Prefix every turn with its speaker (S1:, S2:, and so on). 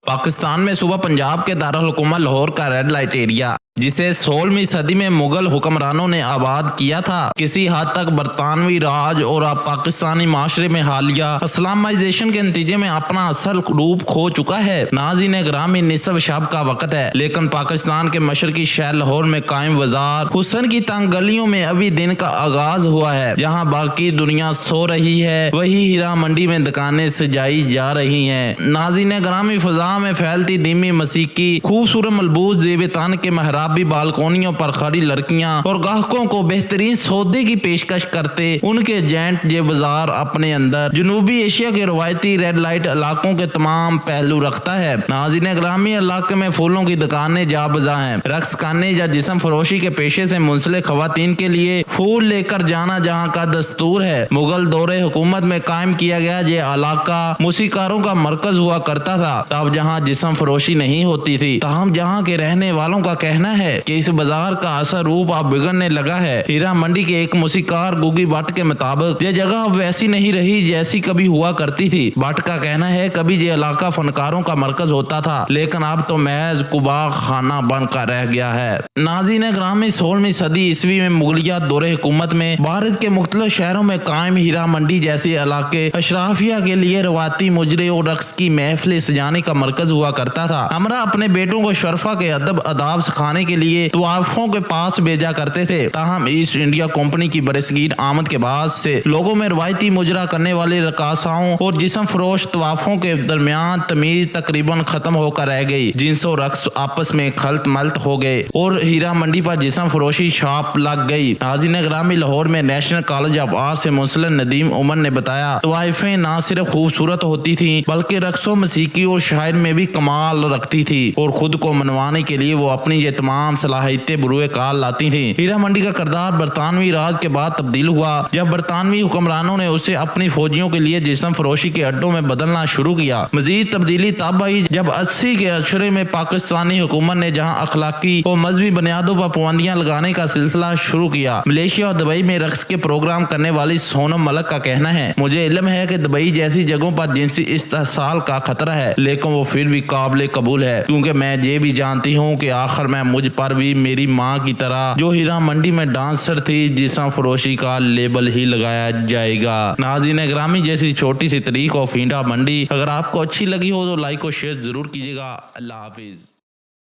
S1: पाकिस्तान में सूबा पंजाब के दारुल-हुकूमत लाहौर का रेड लाइट एरिया, जिसे 16वीं सदी में मुगल हुक्मरानों ने आबाद किया था, किसी हद तक बरतानवी राज और अब पाकिस्तानी माशरे में हालिया इस्लामाइजेशन के नतीजे में अपना असल रूप खो चुका है। नाज़रीन ग्रामी, निसफ शब का वक्त है, लेकिन पाकिस्तान के मशरकी शहर लाहौर में कायम बाजार हुसन की तंग गलियों में अभी दिन का आगाज हुआ है। जहाँ बाकी दुनिया सो रही है, वही हीरा मंडी में दुकानें सजाई जा रही हैं। नाज़रीन ग्रामी, फजा में फैलती धीमी मसीकी खूबसूरत मलबूस जेब-ए-तान के महराबी बालकोनियों पर खड़ी लड़कियां और ग्राहकों को बेहतरीन सौदे की पेशकश करते उनके एजेंट ये बाजार अपने अंदर जनूबी एशिया के रवायती रेड लाइट इलाकों के तमाम पहलू रखता है। नाज़रीन ग्रामी, इलाके में फूलों की दुकानें जा बजा हैं, रक्स खाने या जिस्म फरोशी के पेशे से मुंसलिक खवातीन के लिए फूल लेकर जाना जहाँ का दस्तूर है। मुगल दौरे हुकूमत में कायम किया गया ये इलाका मूसीकारों का मरकज हुआ करता था, तब जहाँ जिस्म फरोशी नहीं होती थी। ताहम जहाँ के रहने वालों का कहना है कि इस बाजार का असर रूप अब बिगड़ने लगा है। हीरा मंडी के एक मूसीकार गुगी भट्ट के मुताबिक ये जगह अब वैसी नहीं रही जैसी कभी हुआ करती थी। भट्ट का कहना है, कभी ये इलाका फनकारों का मरकज होता था, लेकिन अब तो महज कुबा खाना बनकर रह गया है। नाज़रीन ग्रामी, 16वीं सदी ईस्वी में मुगलिया दौरे हुकूमत में भारत के मुख्तलिफ शहरों में कायम हीरा मंडी जैसे इलाके अशराफिया के लिए रवाती मुजरे और रक्स की महफिल सजाने का मरकज हुआ करता था। हमरा अपने बेटों को शरफा के अदब अदाब सिखाने के लिए तवाफों के पास भेजा करते थे। ताहम ईस्ट इंडिया कंपनी की बरसगीर आमद के बाद से लोगों में रवायती मुजरा करने वाले रकासाओं और जिस्म फरोश तवाफों के दरमियान तमीज तकरीबन खत्म होकर रह गई। जिन्स और रक्स आपस में खलत मलत हो गए और हीरा मंडी पर जिस्म फरोशी छाप लग गई। नाज़रीन ग्रामी, लाहौर में नेशनल कॉलेज ऑफ आर्ट से मुंसलिक नदीम उमर ने बताया, तवाइफें न सिर्फ खूबसूरत होती थी बल्कि रक्सों, मसीकी और शायर में भी कमाल रखती थी और खुद को मनवाने के लिए वो अपनी ये तमाम सलाहियतें बुरुए काल लाती थी। हीरा मंडी का किरदार बरतानवी राज के बाद तब्दील हुआ जब बरतानवी हुक्मरानों ने उसे अपनी फौजियों के लिए जिस्म फरोशी के अड्डों में बदलना शुरू किया। मजीद तब्दीली तब आई जब 80 के अशरे में पाकिस्तानी हुकूमत ने जहां अखलाकी और मजहबी बुनियादों पर पाबंदियां लगाने का सिलसिला शुरू किया। मलेशिया और दुबई में रक्स के प्रोग्राम करने वाली सोनम मलिक का कहना है, मुझे इल्म है कि दुबई जैसी जगहों पर जिनसी इस्तेहसाल का खतरा है, लेकिन वो फिर भी काबिल कबूल है, क्योंकि मैं ये भी जानती हूँ कि आखिर में मुझ पर भी मेरी माँ की तरह जो हीरा मंडी में डांसर थी जिस्म फरोशी का लेबल ही लगाया जाएगा। नाज़रीन ग्रामी, जैसी छोटी सी तारीख ऑफ हीरा मंडी अगर आपको अच्छी लगी हो तो लाइक और शेयर जरूर कीजिएगा। अल्लाह हाफिज।